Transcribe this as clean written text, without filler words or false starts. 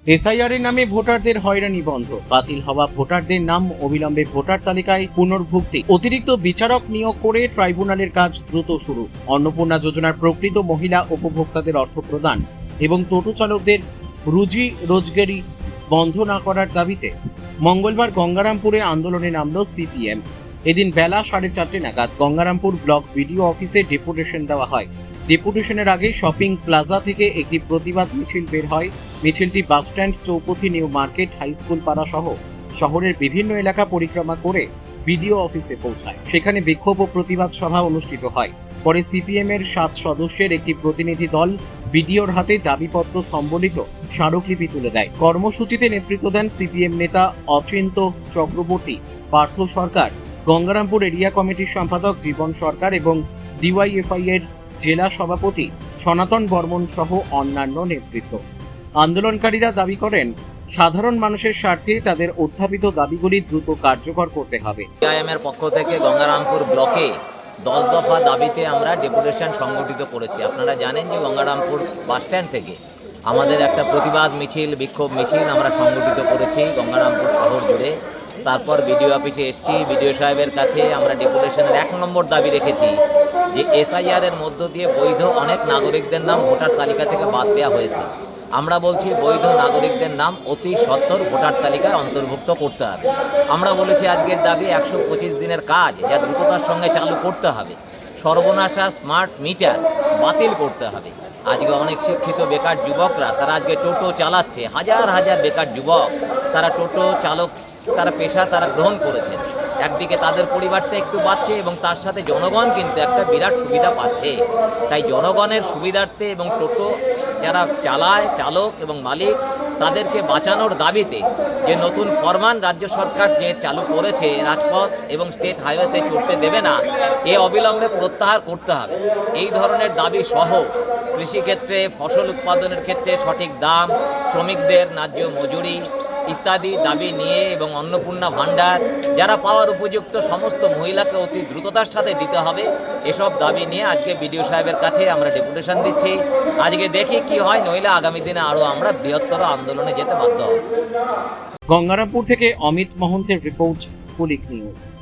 SIR এর নামে ভোটারদের হয়রানি বন্ধ, বাতিল হওয়া ভোটারদের নাম অবিলম্বে ভোটার তালিকায় পুনর্ভুক্তি, অতিরিক্ত বিচারক নিয়োগ করে ট্রাইব্যুনালের কাজ দ্রুত শুরু, অন্নপূর্ণা যোজনার প্রকৃত মহিলা উপভোক্তাদের অর্থ প্রদান এবং টোটো চালকদের রুজি রোজগারি বন্ধ না করার দাবিতে মঙ্গলবার গঙ্গারামপুরে আন্দোলনে নামল সিপিএম। এদিন বেলা 4:30 নাগাদ গঙ্গারামপুর ব্লক বিডিও অফিসে ডেপুটেশন দেওয়া হয়। ডেপুটেশনের আগে শপিং প্লাজা থেকে একটি প্রতিবাদ মিছিল বের হয়। মিছিলটি bus stand, Chowpathi, new market, high school পাড়া সহ শহরের বিভিন্ন এলাকা পরিক্রমা করে বিডিও অফিসে পৌঁছায়। সেখানে বিক্ষোভ ও প্রতিবাদ সভা অনুষ্ঠিত হয়। পরে সিপিএম এর 7 সদস্যের একটি প্রতিনিধি দল বিডিওর হাতে দাবিপত্র সম্বলিত স্মারকলিপি তুলে দেয়। কর্মসূচিতে নেতৃত্ব দেন সিপিএম নেতা অচিন্ত চক্রবর্তী, পার্থ সরকার, গঙ্গারামপুর এরিয়া কমিটির সম্পাদক জীবন সরকার এবং ডিওয়াইএফআই এর জেলা সভাপতি সনাতন বর্মন সহ অন্যান্য নেতৃত্ব। আন্দোলনকারীরা দাবি করেন, সাধারণ মানুষের স্বার্থে তাদের উত্থাপিত দাবিগুলি দ্রুত কার্যকর করতে হবে। সিপিআইএমের পক্ষ থেকে গঙ্গারামপুর ব্লকে 10 দফা দাবিতে আমরা ডেপুটেশন সংগঠিত করেছি। আপনারা জানেন যে গঙ্গারামপুর বাসস্ট্যান্ড থেকে আমাদের একটা প্রতিবাদ মিছিল, বিক্ষোভ মিছিল আমরা সংগঠিত করেছি গঙ্গারামপুর শহর জুড়ে। তারপর বিডিও অফিসে এসেছি, বিডিও সাহেবের কাছে আমরা ডেপুটেশনের 1 নম্বর দাবি রেখেছি যে এসআইআর এর মধ্য দিয়ে বৈধ অনেক নাগরিকদের নাম ভোটার তালিকা থেকে বাদ দেওয়া হয়েছে। আমরা বলছি বৈধ নাগরিকদের নাম অতি সত্বর ভোটার তালিকায় অন্তর্ভুক্ত করতে হবে। আমরা বলেছি আজকের দাবি 125 দিনের কাজ যা দ্রুততার সঙ্গে চালু করতে হবে। সর্বনাশা স্মার্ট মিটার বাতিল করতে হবে। আজকে অনেক শিক্ষিত বেকার যুবকরা তারা আজকে টোটো চালাচ্ছে, হাজার হাজার বেকার যুবক তারা টোটো চালক, তারা পেশা তারা গ্রহণ করেছেন। একদিকে তাদের পরিবারটা একটু বাড়ছে এবং তার সাথে জনগণ কিন্তু একটা বিরাট সুবিধা পাচ্ছে। তাই জনগণের সুবিধার্থে এবং টোটো যারা চালায়, চালক এবং মালিক, তাদেরকে বাঁচানোর দাবিতে যে নতুন ফরমান রাজ্য সরকার যে চালু করেছে, রাজপথ এবং স্টেট হাইওয়েতে চড়তে দেবে না, এ অবিলম্বে প্রত্যাহার করতে হবে। এই ধরনের দাবি সহ কৃষিক্ষেত্রে ফসল উৎপাদনের ক্ষেত্রে সঠিক দাম, শ্রমিকদের ন্যায্য মজুরি ইত্যাদি দাবি নিয়ে এবং অন্নপূর্ণা ভাণ্ডার যারা পাওয়ার উপযুক্ত সমস্ত মহিলাকে অতি দ্রুততার সাথে দিতে হবে, এসব দাবি নিয়ে আজকে বিডিও সাহেবের কাছে আমরা ডেপুটেশন দিচ্ছি। আজকে দেখি কি হয়, নইলে আগামী দিনে আরও আমরা বৃহত্তর আন্দোলনে যেতে বাধ্য হব। গঙ্গারামপুর থেকে অমিত মহন্তের রিপোর্ট, পুলিশ নিউজ।